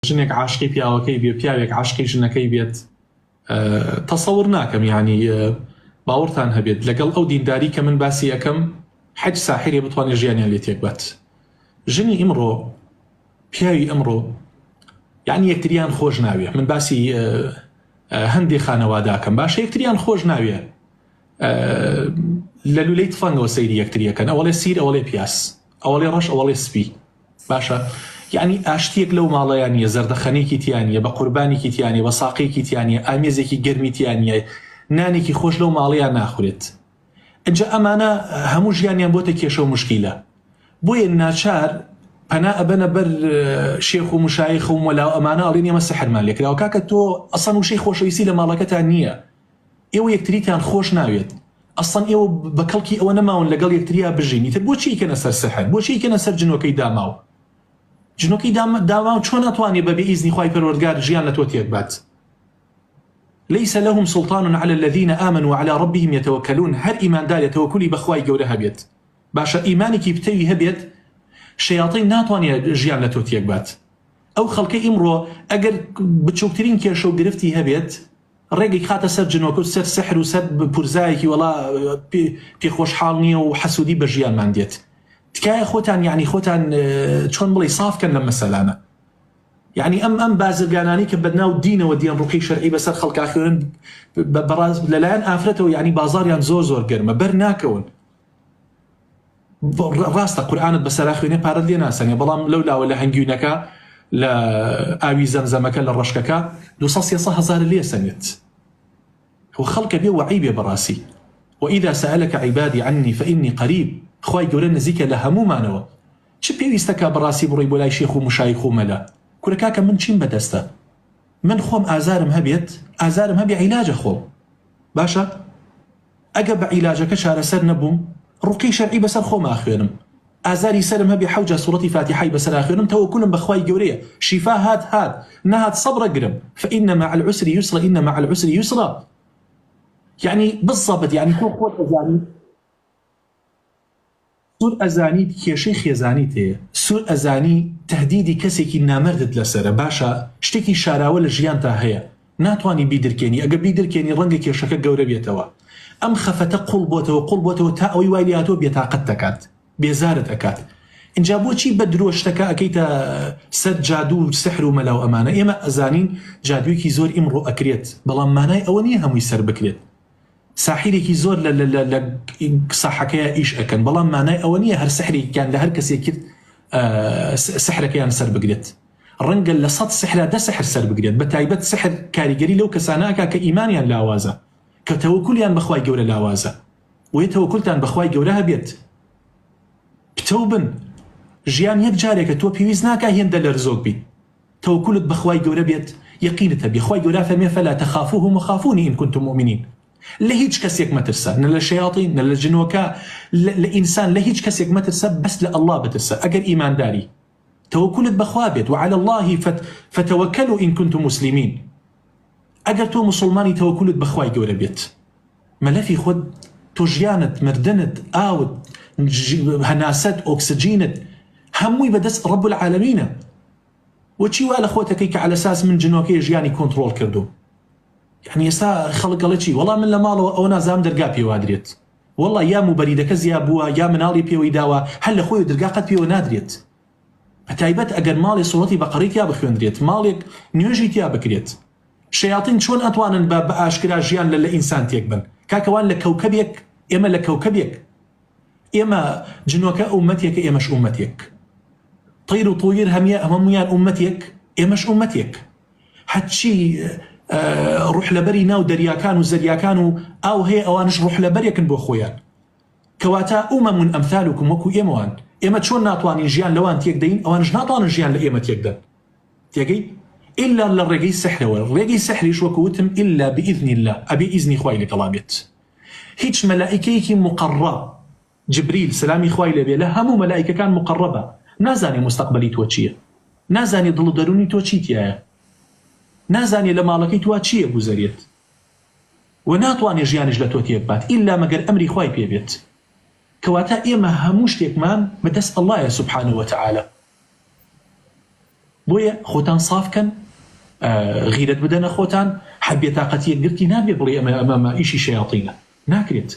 ژنێک عاشقی پیاوەکەی بێ پیاوێک عاشقی ژنەکەی بێت تەسەوڕ ناکەم یعنی باوەڕتان هەبێت لەگەڵ ئەو دینداری کە من باسی یەکەم حەج ساحرێ بتوانێت ژیانیان لێ تێک بات. ژنی ئەمڕۆ پیاوی ئەمڕۆ یعنی یەکتریان خۆش ناوێ، من باسی هەندێک خانەواداکەم باشە یەکتریان خۆش ناوێ لە لولەی تفەنگەوە سەیری یەکتریەکەن، ئەوەڵێ سیر ئەوەڵێ پیاس، ئەوەڵێ ڕەش ئەوەڵێ سپی، باشە یعنی ئاشتیەک لەو ماڵەیان نیە، زەردەخەنێکی تیان نیە، بە قوربانێکی تیان نیە، بە ساقەیەکی تیان نیە، ئامێزێکی گەرمی تیان نیە، نانێکی خۆش لەو ماڵەیان ناخورێت. ئەجا ئەمانە هەموو ژیانیان بۆتە کێشە و مشکیلە، بۆیە ناچار پەنا ئەبەنە بەر شێخ و مشایخ و مۆلا و ئەمانە ئەڵێن ئێمە سەحرمان لێکراوە. کاکە تۆ ئەسڵەن وشەی خۆشەویستی لە ماڵەکەتان نییە، ئێوە یەکتریتان خۆش ناوێت، ئەسڵەن ئێوە بە کەڵکی ئەوە نەماون لەگەڵ یەکتریا بژین، ئیتر بۆچی ئیکەنە سەر سەحر، بۆچی ئیکەنە سەر جنۆکەی داماو، جنۆکەی داماو چۆن ناتوانێت بەبێ ئیزنی خوای پەروەردگار ژیان لە تۆ تێک بات. ليس لهم سلطان على الذين آمنوا وعلى ربهم يتوكلون. هر إيماندار يتوكلي بخواي جوره هبيت باشا إيمانك يبتوي هبيت شياطين ناتواني جيان لتوت يكبات أو خلق إمرو أجر بتشوكترين كيشو قرفتي هبيت رجع خاطر سر جنوك وسر سحر وسر برزايك ولا بيخوش حالني وحسودي بجيان مانديت تكاي خوتان يعني خوتان شون بلي صاف كان لما سلانا يعني أم بازرگانانی کە بەدناو دینەوە وديان ڕوقی شەرعی بەسەر خەڵکاخێنن بەڕاست لەلایەن ئافرەتەوە یعنی بازاریان زۆر گەرمە بەر ناکەون. ڕاستە قورئانت بەسەرا خوێنێ پارەت لێ ناسەنێ، بەڵام لەولاوە لە هەنگوینەکە لە ئاوی زەمزەمەکە لە ڕەشکەکە 200,000 لێ سەنێت و خەڵکە بێ وەعی بێ بەڕاستی. وإذا سألك عبادي عني فإني قريب. خوای گەورە نزیکە لە هەمومانەوە. چ پێویستەکە بەڕاستی بڕۆی بۆ لای شێخ و مشایخ و مەلا؟ کورەکاکە من چیم بەدەستە؟ من خۆم ئازارم هەبێ عیلاجە خۆم باشە؟ ئەگە بە عیلاجەکە چارەسەر نەبووم ڕوقی شەرعی بەسەر خۆم ئاخوێنم، ئازاری سەرم هەبێ حەوجە سوڕەتی فاتحای بەسەر ئاخوێنم، تەوەکولم بەخوای گەورەیە، شیفا هات نەهات سەبرە گرم، فإن مع العسر يسرا إن مع العسر يسرا. يعني بالضبط يعني تۆ خۆت ئەزانی سوور ئەزانی کێشەی خێزانیت هەیە، سوور ئەزانی تهدیدی کەسێکی نامەردت لەسەرە، باشە شتێکی شاراوە لە ژیانتا هەیە ناتوانی بیدرکێنی، ئەگە بیدرکێنی ڕەنگە کێشەکە گەورە بێتەوە. ئەم خەفەتە قوڵ بۆتەوە تا ئەوەی وای لێ هاتۆ بێتاقەت دەکات، بێزارت ئەکات. اینجا بۆچی بە درۆ شتەکە ئەەکەیتە سەر جادو و سحر و مەلا و ئەمانە؟ ئێمە ئەزانین جادوویەکی زۆر ئیمڕۆ ئەکرێت، بەڵام مانای ئەوە نییە هەمووی سەر بکرێت. ساحرێکی زۆر لە ساحەکەیە ئیش ئەکەن، بەڵام مانای ئەوە نییە هەر سحرێکیان لە هەر کەسێک کرد سحرەکەیان سەر بگرێت. ڕەنگە لە 100 سحرا 10 سحر سەر بگرێت، بە تایبەت سحر کاریگەری لەو کەسانەکە کە ئیمانیان لاوازە، کە تەوەکولیان بەخوای گەورە لاوازە. وێ تەوەکولتان بەخوای گەورە هەبێت پتەو بن، ژیان یەک جارێکە تۆ پێویست ناکە هێندە لەرزۆک بیت، تەوەکولت بەخوای گەورە بێت، یەقینت هەبێ. خوای گەورە فەرمێ فەلا تەخافوهم وخافونی إن كنتم مؤمنین. لە هیچ کەسێک مەترسە، نە لە شەیاطین نە لە جنۆکە لە ئینسان، لە هیچ کەسێک مەترسە، بەس لە ئەڵڵا بترسە. ئەگەر ئیمانداری تەوەکولت بەخوا بێت، وعلى الله فتوكلوا إن كنتم مسلمين. ئەگەر تۆ مسلمانی تەوەکولت بەخوای گەورە بێت، مەلەفی خۆت تۆ ژیانت، مردنت، ئاوت، هەناست، ئۆکسجینت هەمووی بەدەست ڕەب العالەمینە. وەچی وا لە خۆتەکەی کە عەلە ئەساس من جنۆکەی ژیانی کۆنتڕۆڵ کردو؟ يعني ئێستا خەڵک گەڵێ چی؟ وەڵام من لە ماڵەوە ئەوە نازام دەرگا پێوادرێت، وەڵا یا موبەریدەکە زیا بووە یا مناڵی پێوەی داوە، هەر لە خۆی دەرگا قەت پێوە نادرێت. بەتایبەت ئەگەر ماڵی سوڵەتی بەقەڕی تیا بخوێندرێت، ماڵێک نوێژی تیا بکرێت، شەیاطین چۆن ئەتوانن بە ئاشکرا ژیان لە ئینسان تێک بن؟ کاکەوان لە کەوکەبێک، ئێمە لە کەوکەبێک، ئێمە جنۆکە ئومەتێکە، ئێمەش ئومەتێک، طیر و طویر هەموویان ئومەتێک، ئێمەش ئومەتێک. هەچی ڕوح لەبەری ناو دەریاکان و زەریاکان و ئاو هەیە، ئەوانش ڕوح لەبەرێکن بۆ خۆیان. کەواتە ئومەمون ئەمثالوکم، وەکو ئێمەوان، ئێمە چۆن ناتوانین ژیان لەوان تێک دەین، ئەوانش ناتوانن ژیان لە ئێمە تێک دەن. تێگەی؟ ئیلا لە ڕێگەی سحرەوە، ڕێگەی سحریش وەکو وتم ئیلا بئیذن الله، ئەبێ ئیزنی خوای لەگەڵا بێت. هیچ مەلائیکەیەکی مقەڕەب، جبریل سلامی خوای لێبێ، لە هەموو مەلائیکەکان مقەڕەبە، نازانی مستەقبەلی تۆ چییە، نازانی دڵ و دەرونی تۆ چیتیایە، نازانی لە ماڵەکەی توا چییە گوزەرێت، و ناتوانێ ژیانش لە تۆ تێک بات ئیلا مەگەر ئەمری خوای پێبێت. کەواتە ئێمە هەموو شتێکمان بەدەست ئەڵڵایە سوبحانه وتعالى. بۆیە خۆتان سافکەن، غیرەت بدەنە خۆتان، حەبێ تااقەتیە گرتی نابێ بڵێ ئەمە ئیشی شەیاطینە، ناکرێت.